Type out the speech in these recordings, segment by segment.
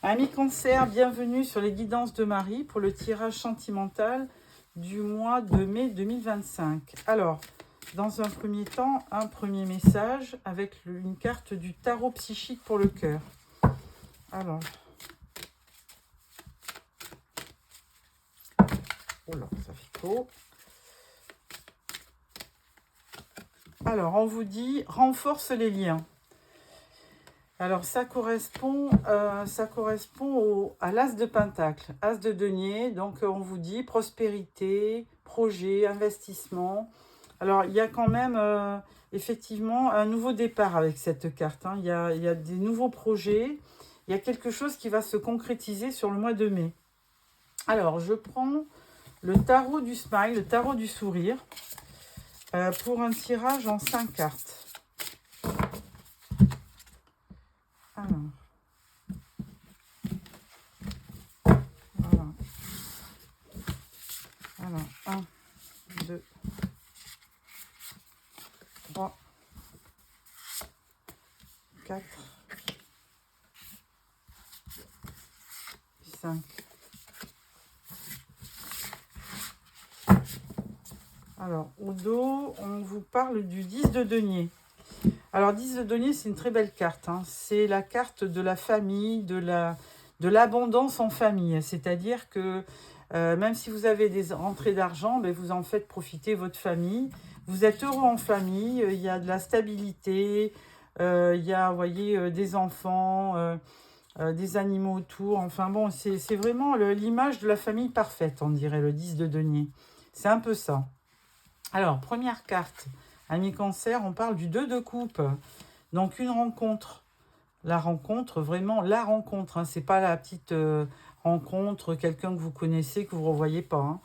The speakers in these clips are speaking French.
Amis Cancer, bienvenue sur les guidances de Marie pour le tirage sentimental du mois de mai 2025. Alors, dans un premier temps, un premier message avec une carte du tarot psychique pour le cœur. Alors, oh là, ça fait trop. Alors, on vous dit, renforce les liens. Alors, ça correspond à l'as de Pentacle, as de denier. Donc, on vous dit prospérité, projet, investissement. Alors, il y a quand même, effectivement, un nouveau départ avec cette carte. Il y a des nouveaux projets. Il y a quelque chose qui va se concrétiser sur le mois de mai. Alors, je prends le tarot du smile, le tarot du sourire, pour un tirage en 5 cartes. Alors, voilà. Alors, 1, 2, 3, 4, 5. Alors, au dos, on vous parle du 10 de denier. Alors, 10 de denier, c'est une très belle carte. C'est la carte de la famille, de l'abondance en famille. C'est-à-dire que même si vous avez des rentrées d'argent, vous en faites profiter votre famille. Vous êtes heureux en famille, il y a de la stabilité, il y a, vous voyez, des enfants, des animaux autour. Enfin bon, c'est vraiment l'image de la famille parfaite, on dirait, le 10 de denier. C'est un peu ça. Alors, première carte, amis Cancer, on parle du 2 de coupe. Donc, une rencontre. La rencontre, vraiment la rencontre. C'est pas la petite rencontre, quelqu'un que vous connaissez, que vous ne revoyez pas.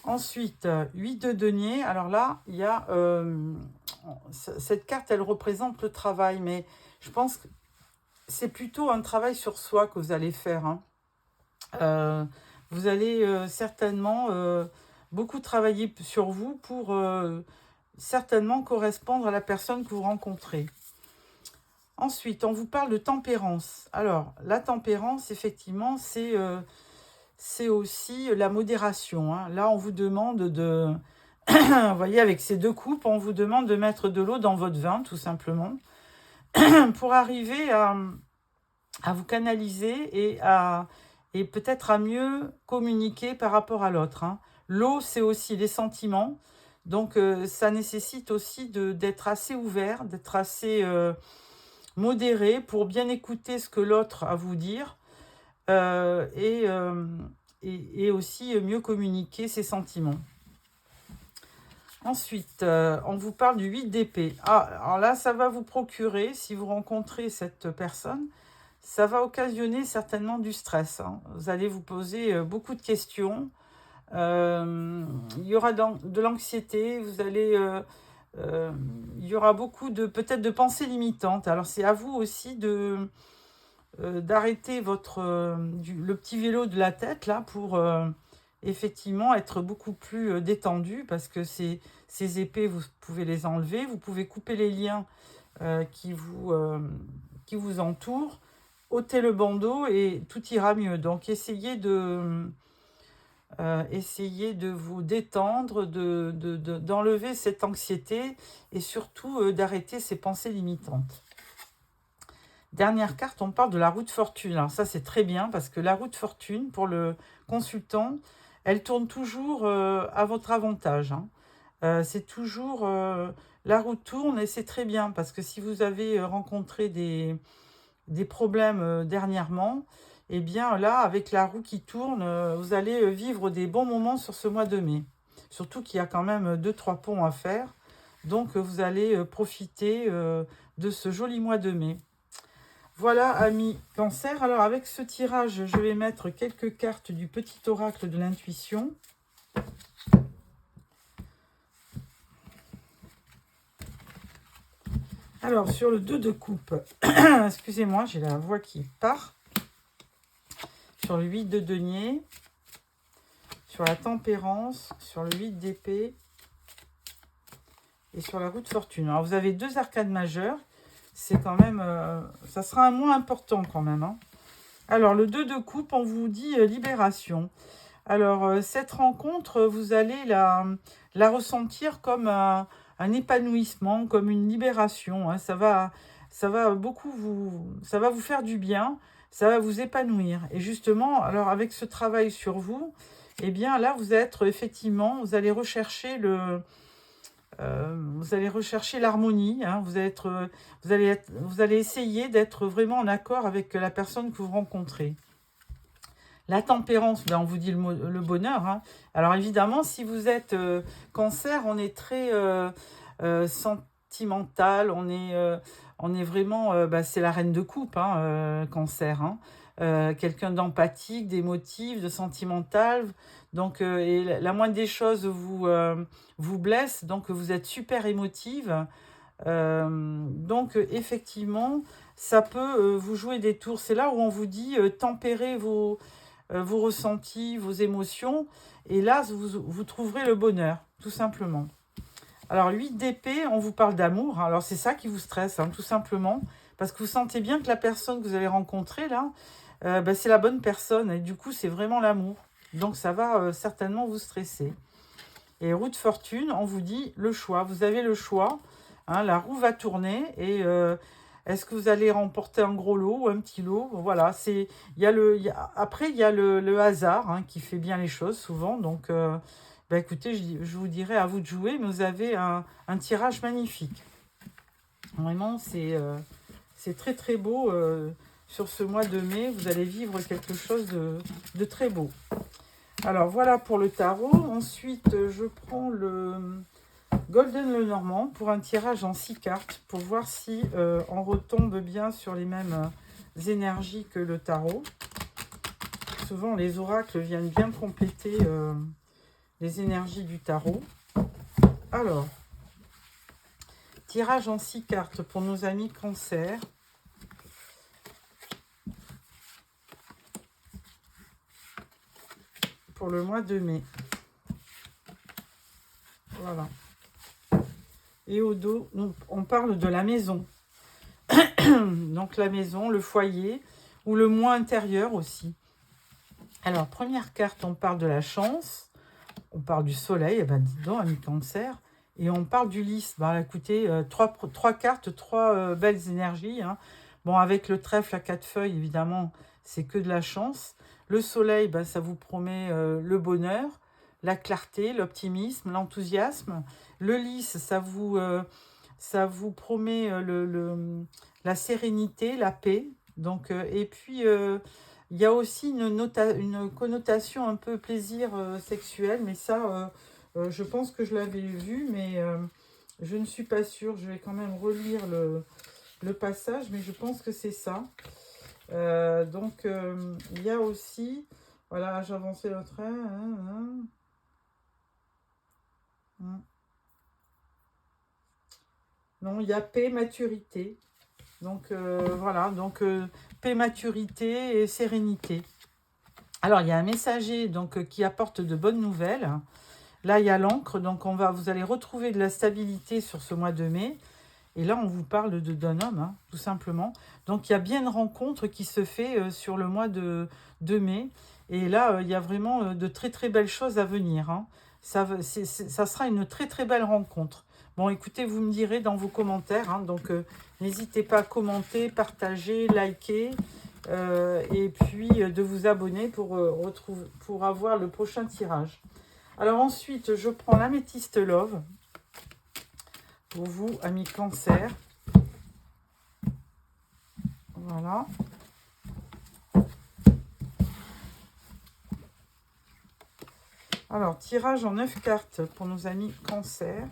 Ensuite, 8 de denier. Alors là, il y a... cette carte, elle représente le travail. Mais je pense que c'est plutôt un travail sur soi que vous allez faire. Vous allez certainement beaucoup travailler sur vous pour certainement correspondre à la personne que vous rencontrez. Ensuite, on vous parle de tempérance. Alors, la tempérance, effectivement, c'est aussi la modération. Là, on vous demande de... vous voyez, avec ces deux coupes, on vous demande de mettre de l'eau dans votre vin, tout simplement, pour arriver à vous canaliser et peut-être à mieux communiquer par rapport à l'autre. L'eau, c'est aussi les sentiments. Donc, ça nécessite aussi d'être assez ouvert, d'être assez modéré pour bien écouter ce que l'autre a à vous dire et aussi mieux communiquer ses sentiments. Ensuite, on vous parle du 8 d'épée. Alors là, ça va vous procurer, si vous rencontrez cette personne, ça va occasionner certainement du stress. Vous allez vous poser beaucoup de questions. Il y aura de l'anxiété. Il y aura beaucoup peut-être de pensées limitantes. Alors c'est à vous aussi d'arrêter le petit vélo de la tête là pour effectivement être beaucoup plus détendu, parce que ces épées, vous pouvez les enlever, vous pouvez couper les liens qui vous entourent, ôter le bandeau et tout ira mieux. Donc essayez de vous détendre, d'enlever cette anxiété et surtout d'arrêter ces pensées limitantes. Dernière carte, on parle de la roue de fortune. Alors ça, c'est très bien parce que la roue de fortune, pour le consultant, elle tourne toujours à votre avantage. C'est toujours... la roue tourne et c'est très bien parce que si vous avez rencontré des problèmes dernièrement, eh bien là, avec la roue qui tourne, vous allez vivre des bons moments sur ce mois de mai. Surtout qu'il y a quand même 2-3 ponts à faire. Donc, vous allez profiter de ce joli mois de mai. Voilà, amis Cancer. Alors, avec ce tirage, je vais mettre quelques cartes du petit oracle de l'intuition. Alors, sur le 2 de coupe, excusez-moi, j'ai la voix qui part. Sur le 8 de denier, sur la tempérance, sur le 8 d'épée et sur la roue de fortune. Alors, vous avez 2 arcades majeures. C'est quand même... ça sera un mois important quand même. Alors, le 2 de coupe, on vous dit libération. Alors, cette rencontre, vous allez la ressentir comme un épanouissement, comme une libération, hein. Ça va beaucoup ça va vous faire du bien, ça va vous épanouir. Et justement, alors avec ce travail sur vous, eh bien là, vous allez rechercher vous allez rechercher l'harmonie, hein. Vous allez essayer d'être vraiment en accord avec la personne que vous rencontrez. La tempérance, ben, on vous dit le bonheur, hein. Alors évidemment, si vous êtes cancer, on est très sentimental, on est vraiment, bah, c'est la reine de coupe, hein, cancer, hein. Quelqu'un d'empathique, d'émotif, de sentimental. Donc, et la moindre des choses vous blesse, donc vous êtes super émotive. Donc, effectivement, ça peut vous jouer des tours. C'est là où on vous dit tempérer vos ressentis, vos émotions. Et là, vous trouverez le bonheur, tout simplement. Alors, 8 d'épée, on vous parle d'amour. Alors, c'est ça qui vous stresse, hein, tout simplement. Parce que vous sentez bien que la personne que vous avez rencontrée, là, bah, c'est la bonne personne. Et du coup, c'est vraiment l'amour. Donc, ça va certainement vous stresser. Et roue de fortune, on vous dit le choix. Vous avez le choix. Hein, la roue va tourner. Et est-ce que vous allez remporter un gros lot ou un petit lot? Voilà. Après, il y a le hasard, hein, qui fait bien les choses souvent. Donc, bah, écoutez, je vous dirais à vous de jouer. Mais vous avez un tirage magnifique. Vraiment, c'est très très beau. Sur ce mois de mai, vous allez vivre quelque chose de très beau. Alors, voilà pour le tarot. Ensuite, je prends le Golden Lenormand pour un tirage en 6 cartes pour voir si on retombe bien sur les mêmes énergies que le tarot. Souvent, les oracles viennent bien compléter les énergies du tarot. Alors, tirage en 6 cartes pour nos amis Cancer. Pour le mois de mai. Voilà. Et au dos, on parle de la maison. Donc la maison, le foyer, ou le moi intérieur aussi. Alors, première carte, on parle de la chance. On parle du soleil, eh ben, dis donc, ami Cancer. Et on parle du lys. Bah, écoutez, trois cartes, trois belles énergies, hein. Bon, avec le trèfle à 4 feuilles, évidemment, c'est que de la chance. Le soleil, bah, ça vous promet le bonheur, la clarté, l'optimisme, l'enthousiasme. Le lys, ça vous promet la sérénité, la paix. Donc, et puis, il y a aussi une connotation un peu plaisir sexuel, mais ça, je pense que je l'avais vu, mais je ne suis pas sûre. Je vais quand même relire le passage, mais je pense que c'est ça. Donc, il y a aussi, voilà, j'avançais le trait. Non, il y a paix, maturité. Donc, voilà, donc paix, maturité et sérénité. Alors, il y a un messager donc, qui apporte de bonnes nouvelles. Là, il y a l'encre, donc vous allez retrouver de la stabilité sur ce mois de mai. Et là, on vous parle d'un homme, hein, tout simplement. Donc, il y a bien une rencontre qui se fait sur le mois de mai. Et là, il y a vraiment de très, très belles choses à venir, hein. Ça sera une très, très belle rencontre. Bon, écoutez, vous me direz dans vos commentaires, hein, donc n'hésitez pas à commenter, partager, liker, et puis de vous abonner pour avoir le prochain tirage. Alors ensuite, je prends l'améthyste Love. Pour vous, amis Cancer. Voilà. Alors, tirage en 9 cartes pour nos amis Cancer.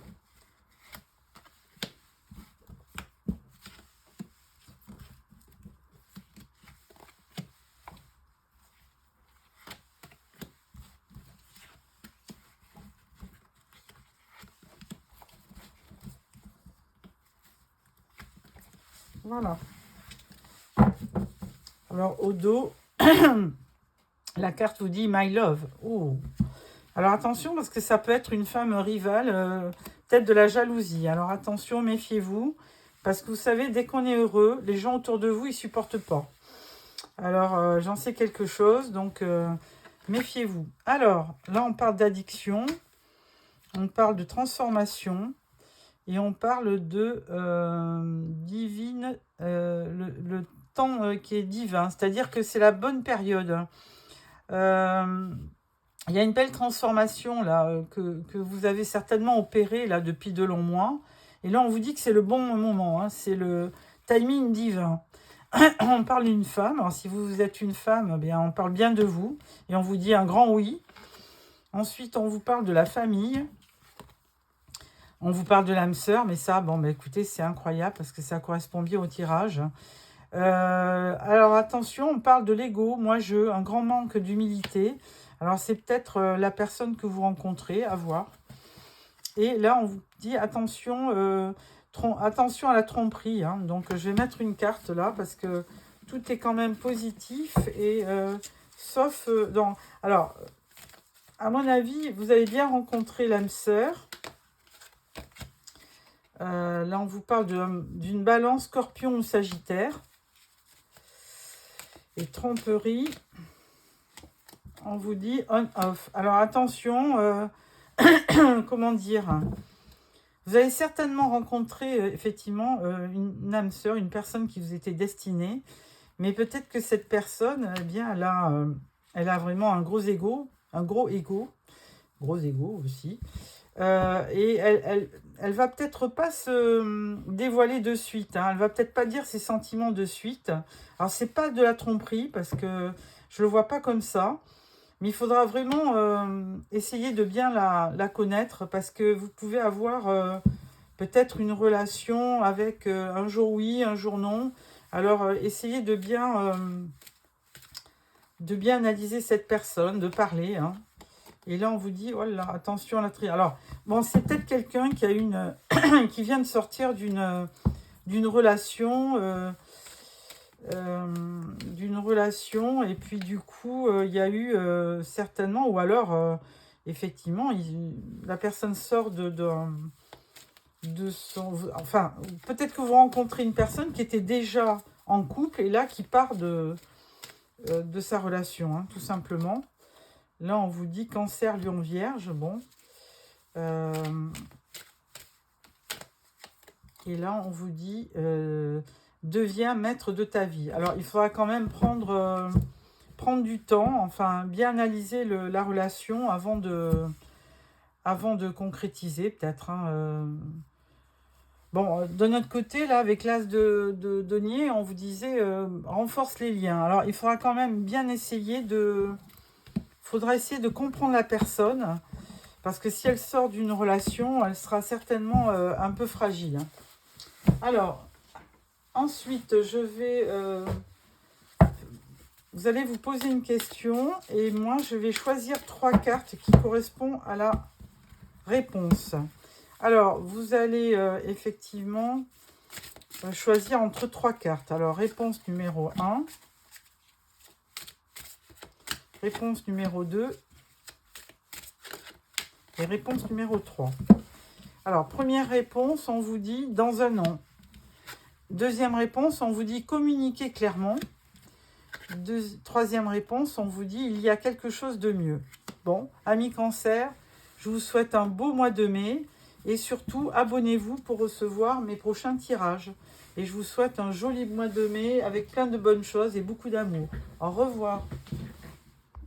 Voilà. Alors, au dos, la carte vous dit « My Love ». Oh. Alors, attention, parce que ça peut être une femme rivale, peut-être de la jalousie. Alors, attention, méfiez-vous. Parce que vous savez, dès qu'on est heureux, les gens autour de vous, ils ne supportent pas. Alors, j'en sais quelque chose, donc méfiez-vous. Alors, là, on parle d'addiction, on parle de transformation, et on parle de divine, le temps qui est divin, c'est-à-dire que c'est la bonne période. Il y a une belle transformation là que vous avez certainement opérée là depuis de longs mois. Et là, on vous dit que c'est le bon moment, hein, c'est le timing divin. On parle d'une femme. Alors, si vous êtes une femme, eh bien, on parle bien de vous et on vous dit un grand oui. Ensuite, on vous parle de la famille. On vous parle de l'âme sœur, mais ça, bon, bah, écoutez, c'est incroyable parce que ça correspond bien au tirage. Alors, attention, on parle de l'ego, moi-je, un grand manque d'humilité. Alors, c'est peut-être la personne que vous rencontrez, à voir. Et là, on vous dit, attention, attention à la tromperie. Hein. Donc, je vais mettre une carte là parce que tout est quand même positif. Et sauf dans... Alors, à mon avis, vous avez bien rencontré l'âme sœur. Là, on vous parle d'une balance scorpion ou sagittaire. Et tromperie, on vous dit on-off. Alors, attention, comment dire, vous avez certainement rencontré, effectivement, une âme sœur, une personne qui vous était destinée. Mais peut-être que cette personne, eh bien, elle a vraiment un gros ego aussi. Et elle va peut-être pas se dévoiler de suite. Hein. Elle va peut-être pas dire ses sentiments de suite. Alors, c'est pas de la tromperie parce que je le vois pas comme ça. Mais il faudra vraiment essayer de bien la connaître parce que vous pouvez avoir peut-être une relation avec un jour oui, un jour non. Alors, essayez de bien analyser cette personne, de parler. Hein. Et là, on vous dit, oh là, attention à la tri. Alors, bon, c'est peut-être quelqu'un qui a qui vient de sortir d'une relation, et puis du coup, il y a eu certainement, ou alors, effectivement, la personne sort de son... Enfin, peut-être que vous rencontrez une personne qui était déjà en couple et là, qui part de sa relation, hein, tout simplement. Là, on vous dit Cancer, Lion, Vierge. Bon. Et là, on vous dit deviens maître de ta vie. Alors, il faudra quand même prendre du temps, enfin, bien analyser la relation avant de concrétiser, peut-être. Hein, Bon, de notre côté, là, avec l'as de denier, on vous disait renforce les liens. Alors, il faudra quand même bien essayer faudra essayer de comprendre la personne, parce que si elle sort d'une relation, elle sera certainement un peu fragile. Alors, ensuite, je vais... vous allez vous poser une question, et moi, je vais choisir 3 cartes qui correspondent à la réponse. Alors, vous allez effectivement choisir entre 3 cartes. Alors, réponse numéro 1. Réponse numéro 2 et réponse numéro 3. Alors, première réponse, on vous dit dans un an. Deuxième réponse, on vous dit communiquer clairement. Troisième réponse, on vous dit il y a quelque chose de mieux. Bon, amis Cancer, je vous souhaite un beau mois de mai et surtout abonnez-vous pour recevoir mes prochains tirages. Et je vous souhaite un joli mois de mai avec plein de bonnes choses et beaucoup d'amour. Au revoir.